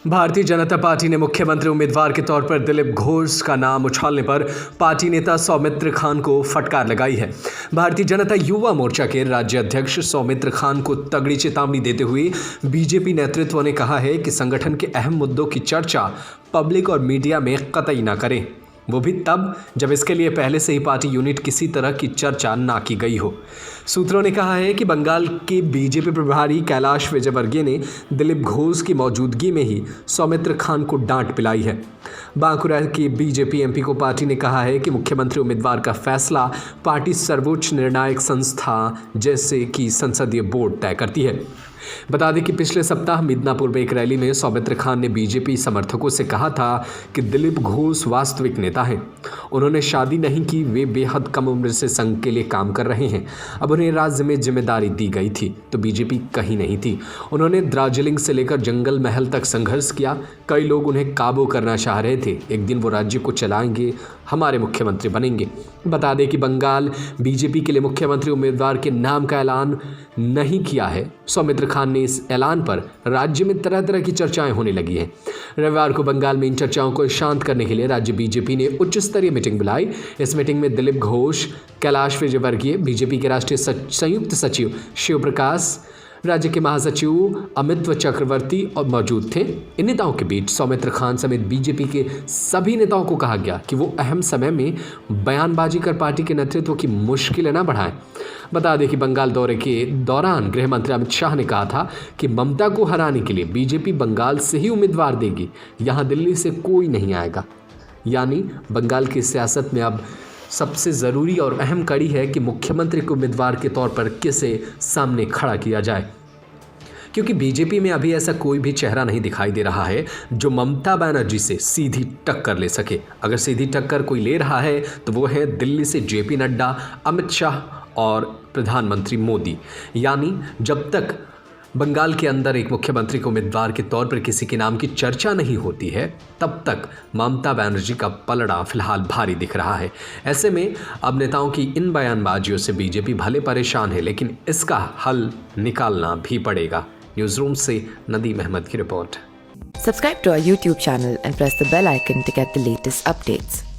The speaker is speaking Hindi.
भारतीय जनता पार्टी ने मुख्यमंत्री उम्मीदवार के तौर पर दिलीप घोष का नाम उछालने पर पार्टी नेता सौमित्र खान को फटकार लगाई है। भारतीय जनता युवा मोर्चा के राज्य अध्यक्ष सौमित्र खान को तगड़ी चेतावनी देते हुए बीजेपी नेतृत्व ने कहा है कि संगठन के अहम मुद्दों की चर्चा पब्लिक और मीडिया में कतई न करें, वो भी तब जब इसके लिए पहले से ही पार्टी यूनिट किसी तरह की चर्चा ना की गई हो। सूत्रों ने कहा है कि बंगाल के बीजेपी प्रभारी कैलाश विजयवर्गीय ने दिलीप घोष की मौजूदगी में ही सौमित्र खान को डांट पिलाई है। बांकुरा के बीजेपी एमपी को पार्टी ने कहा है कि मुख्यमंत्री उम्मीदवार का फैसला पार्टी सर्वोच्च निर्णायक संस्था जैसे कि संसदीय बोर्ड तय करती है। बता दें कि पिछले सप्ताह मिदनापुर में एक रैली में सौमित्र खान ने बीजेपी समर्थकों से कहा था कि दिलीप घोष वास्तविक नेता हैं। उन्होंने शादी नहीं की, वे बेहद कम उम्र से संघ के लिए काम कर रहे हैं। अब उन्हें राज्य में जिम्मेदारी दी गई थी तो बीजेपी कहीं नहीं थी। उन्होंने दार्जिलिंग से लेकर जंगल महल तक संघर्ष किया। कई लोग उन्हें काबू करना चाह रहे थे। एक दिन वो राज्य को चलाएंगे, हमारे मुख्यमंत्री बनेंगे। बता दें कि बंगाल बीजेपी के लिए मुख्यमंत्री उम्मीदवार के नाम का ऐलान नहीं किया है। सौमित्र खान ने इस ऐलान पर राज्य में तरह तरह की चर्चाएं होने लगी हैं। रविवार को बंगाल में इन चर्चाओं को शांत करने के लिए राज्य बीजेपी ने उच्च स्तरीय मीटिंग बुलाई। इस मीटिंग में दिलीप घोष, कैलाश विजयवर्गीय, बीजेपी के राष्ट्रीय संयुक्त सचिव शिव प्रकाश, राज्य के महासचिव अमित चक्रवर्ती और मौजूद थे। इन नेताओं के बीच सौमित्र खान समेत बीजेपी के सभी नेताओं को कहा गया कि वो अहम समय में बयानबाजी कर पार्टी के नेतृत्व की मुश्किलें न बढ़ाएं। बता दें कि बंगाल दौरे के दौरान गृह मंत्री अमित शाह ने कहा था कि ममता को हराने के लिए बीजेपी बंगाल से ही उम्मीदवार देगी, यहाँ दिल्ली से कोई नहीं आएगा। यानी बंगाल की सियासत में अब सबसे ज़रूरी और अहम कड़ी है कि मुख्यमंत्री को उम्मीदवार के तौर पर किसे सामने खड़ा किया जाए, क्योंकि बीजेपी में अभी ऐसा कोई भी चेहरा नहीं दिखाई दे रहा है जो ममता बनर्जी से सीधी टक्कर ले सके। अगर सीधी टक्कर कोई ले रहा है तो वो है दिल्ली से जेपी नड्डा, अमित शाह और प्रधानमंत्री मोदी। यानी जब तक बंगाल के अंदर एक मुख्यमंत्री को उम्मीदवार के तौर पर किसी के नाम की चर्चा नहीं होती है, तब तक ममता बनर्जी का पलड़ा फिलहाल भारी दिख रहा है। ऐसे में अब नेताओं की इन बयानबाजियों से बीजेपी भले परेशान है, लेकिन इसका हल निकालना भी पड़ेगा। न्यूज़ रूम से नदीम अहमद की report. Subscribe to our YouTube channel and press the bell icon to get the latest updates.